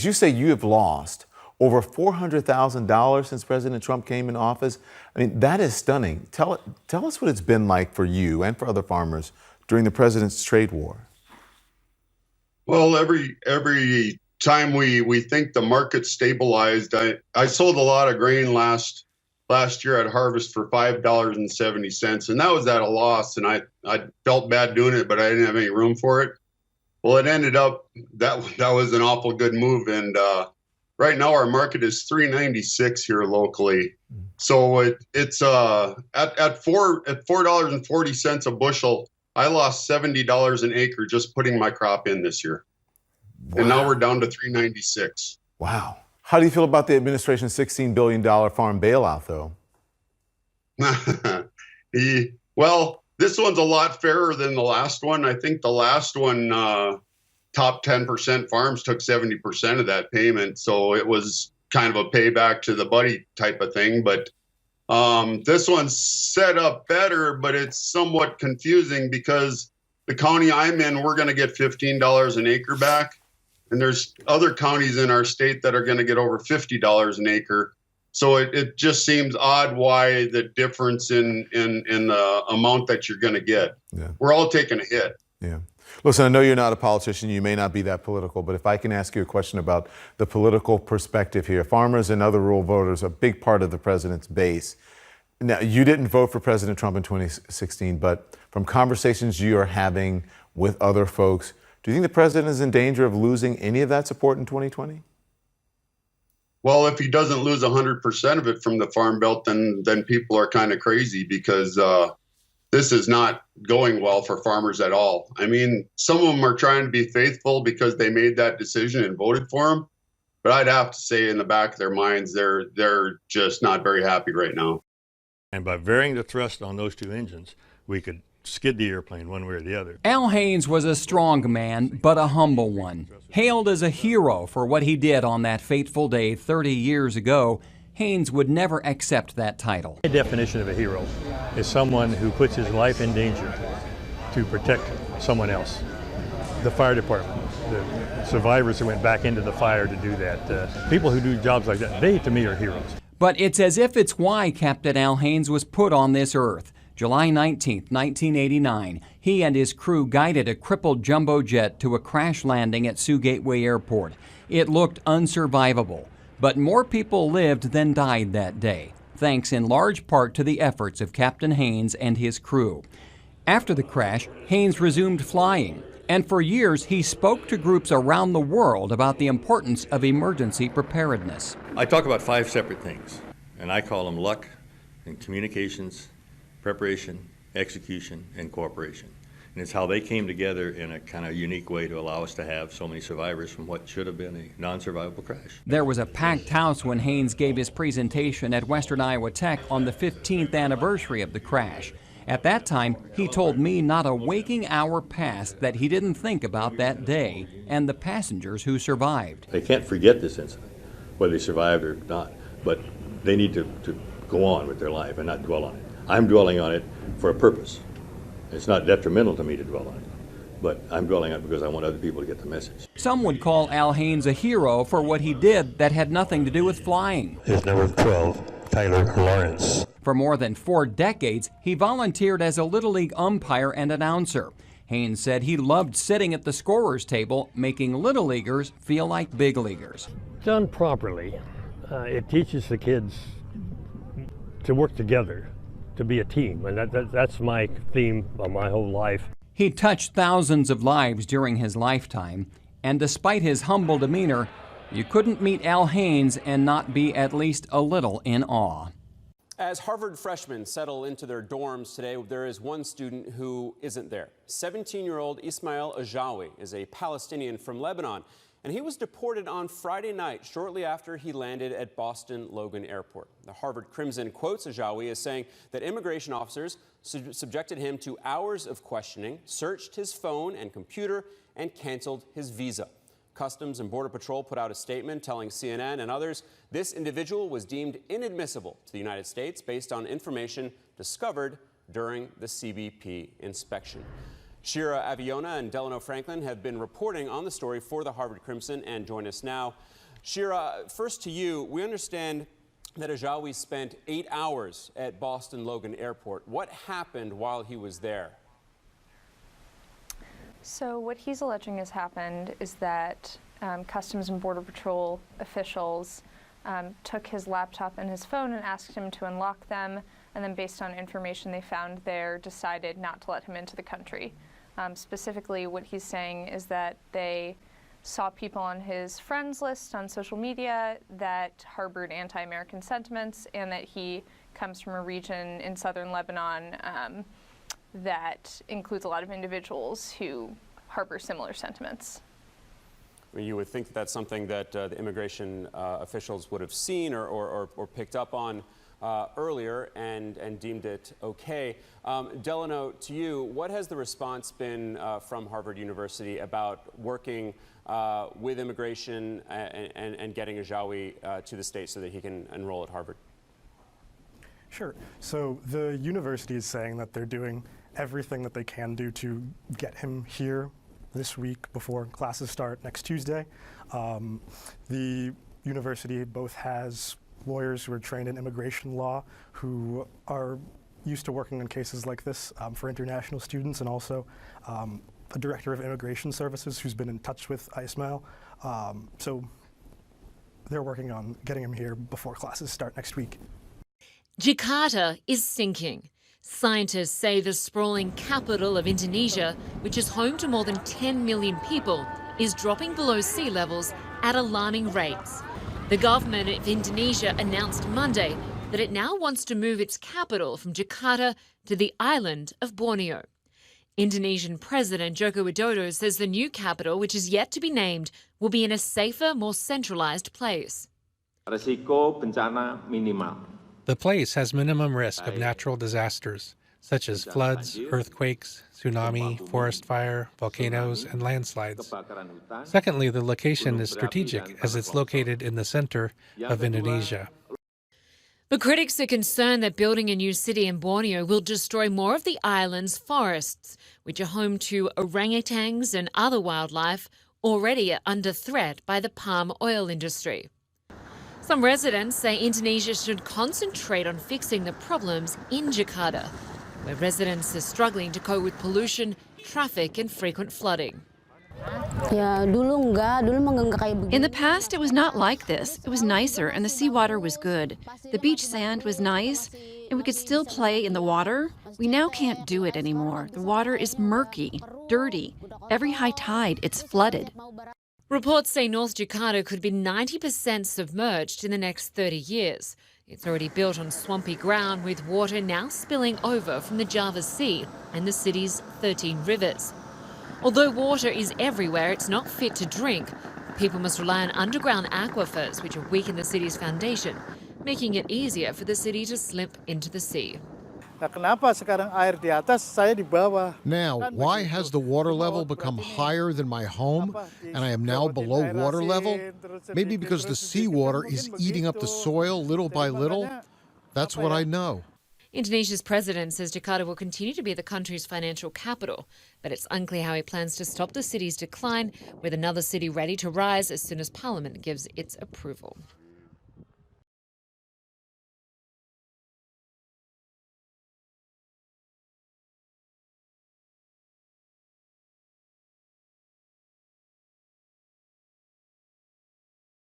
You say you have lost over $400,000 since President Trump came in office. I mean, that is stunning. Tell us what it's been like for you and for other farmers during the president's trade war. Well, every time we think the market stabilized, I sold a lot of grain last year at harvest for $5.70, and that was at a loss, and I felt bad doing it, but I didn't have any room for it. Well, it ended up that was an awful good move, and right now our market is $3.96 here locally. So it's at $4.40 a bushel. I lost $70 an acre just putting my crop in this year. Wow. And now we're down to $3.96. Wow. How do you feel about the administration's $16 billion farm bailout, though? Well, this one's a lot fairer than the last one. I think the last one, top 10% farms took 70% of that payment. So it was kind of a payback to the buddy type of thing. But this one's set up better, but it's somewhat confusing because the county I'm in, we're going to get $15 an acre back. And there's other counties in our state that are going to get over $50 an acre. So it just seems odd why the difference in the amount that you're going to get. Yeah. We're all taking a hit. Yeah. Listen, I know you're not a politician. You may not be that political, but if I can ask you a question about the political perspective here. Farmers and other rural voters are a big part of the president's base. Now, you didn't vote for President Trump in 2016, but from conversations you are having with other folks, do you think the president is in danger of losing any of that support in 2020? Well, if he doesn't lose 100% of it from the Farm Belt, then people are kind of crazy because this is not going well for farmers at all. I mean, some of them are trying to be faithful because they made that decision and voted for him. But I'd have to say in the back of their minds, they're just not very happy right now. And by varying the thrust on those two engines, we could skid the airplane one way or the other. Al Haynes was a strong man, but a humble one. Hailed as a hero for what he did on that fateful day 30 years ago, Haynes would never accept that title. The definition of a hero is someone who puts his life in danger to protect someone else. The fire department, the survivors who went back into the fire to do that, people who do jobs like that, they to me are heroes. But it's as if it's why Captain Al Haynes was put on this earth. July 19, 1989, he and his crew guided a crippled jumbo jet to a crash landing at Sioux Gateway Airport. It looked unsurvivable, but more people lived than died that day, thanks in large part to the efforts of Captain Haynes and his crew. After the crash, Haynes resumed flying, and for years he spoke to groups around the world about the importance of emergency preparedness. I talk about 5 separate things, and I call them luck and communications, preparation, execution, and cooperation. And it's how they came together in a kind of unique way to allow us to have so many survivors from what should have been a non-survivable crash. There was a packed house when Haynes gave his presentation at Western Iowa Tech on the 15th anniversary of the crash. At that time, he told me not a waking hour passed that he didn't think about that day and the passengers who survived. They can't forget this incident, whether they survived or not, but they need to go on with their life and not dwell on it. I'm dwelling on it for a purpose. It's not detrimental to me to dwell on it, but I'm dwelling on it because I want other people to get the message. Some would call Al Haynes a hero for what he did that had nothing to do with flying. Is number 12, Tyler Lawrence. For more than 4 decades, he volunteered as a Little League umpire and announcer. Haynes said he loved sitting at the scorer's table, making Little Leaguers feel like big leaguers. Done properly, it teaches the kids to work together, to be a team, and that's my theme of my whole life. He touched thousands of lives during his lifetime, and despite his humble demeanor, you couldn't meet Al Haynes and not be at least a little in awe. As Harvard freshmen settle into their dorms today, there is one student who isn't there. 17-year-old Ismail Ajawi is a Palestinian from Lebanon, and he was deported on Friday night shortly after he landed at Boston Logan Airport. The Harvard Crimson quotes Ajawi as saying that immigration officers subjected him to hours of questioning, searched his phone and computer, and canceled his visa. Customs and Border Patrol put out a statement telling CNN and others this individual was deemed inadmissible to the United States based on information discovered during the CBP inspection. Shira Aviona and Delano Franklin have been reporting on the story for the Harvard Crimson and join us now. Shira, first to you, we understand that Ajawi spent 8 hours at Boston Logan Airport. What happened while he was there? So what he's alleging has happened is that Customs and Border Patrol officials took his laptop and his phone and asked him to unlock them, and then based on information they found there, decided not to let him into the country. Specifically, what he's saying is that they saw people on his friends list on social media that harbored anti-American sentiments, and that he comes from a region in southern Lebanon that includes a lot of individuals who harbor similar sentiments. You would think that that's something that the immigration officials would have seen or picked up on earlier and deemed it okay. Delano, to you, what has the response been from Harvard University about working with immigration and getting Ajawi to the state so that he can enroll at Harvard? Sure. So the university is saying that they're doing everything that they can do to get him here this week before classes start next Tuesday. The university both has lawyers who are trained in immigration law who are used to working on cases like this for international students, and also a director of immigration services who's been in touch with Ismail. So they're working on getting him here before classes start next week. Jakarta is sinking. Scientists say the sprawling capital of Indonesia, which is home to more than 10 million people, is dropping below sea levels at alarming rates. The government of Indonesia announced Monday that it now wants to move its capital from Jakarta to the island of Borneo. Indonesian President Joko Widodo says the new capital, which is yet to be named, will be in a safer, more centralised place. Risiko bencana minimal. The place has minimum risk of natural disasters, such as floods, earthquakes, tsunami, forest fire, volcanoes, and landslides. Secondly, the location is strategic as it's located in the center of Indonesia. But critics are concerned that building a new city in Borneo will destroy more of the island's forests, which are home to orangutans and other wildlife already under threat by the palm oil industry. Some residents say Indonesia should concentrate on fixing the problems in Jakarta, where residents are struggling to cope with pollution, traffic and frequent flooding. In the past, it was not like this. It was nicer and the seawater was good. The beach sand was nice and we could still play in the water. We now can't do it anymore. The water is murky, dirty. Every high tide, it's flooded. Reports say North Jakarta could be 90% submerged in the next 30 years. It's already built on swampy ground, with water now spilling over from the Java Sea and the city's 13 rivers. Although water is everywhere, it's not fit to drink. People must rely on underground aquifers, which will weaken the city's foundation, making it easier for the city to slip into the sea. Now, why has the water level become higher than my home and I am now below water level? Maybe because the seawater is eating up the soil little by little? That's what I know. Indonesia's president says Jakarta will continue to be the country's financial capital, but it's unclear how he plans to stop the city's decline, with another city ready to rise as soon as Parliament gives its approval.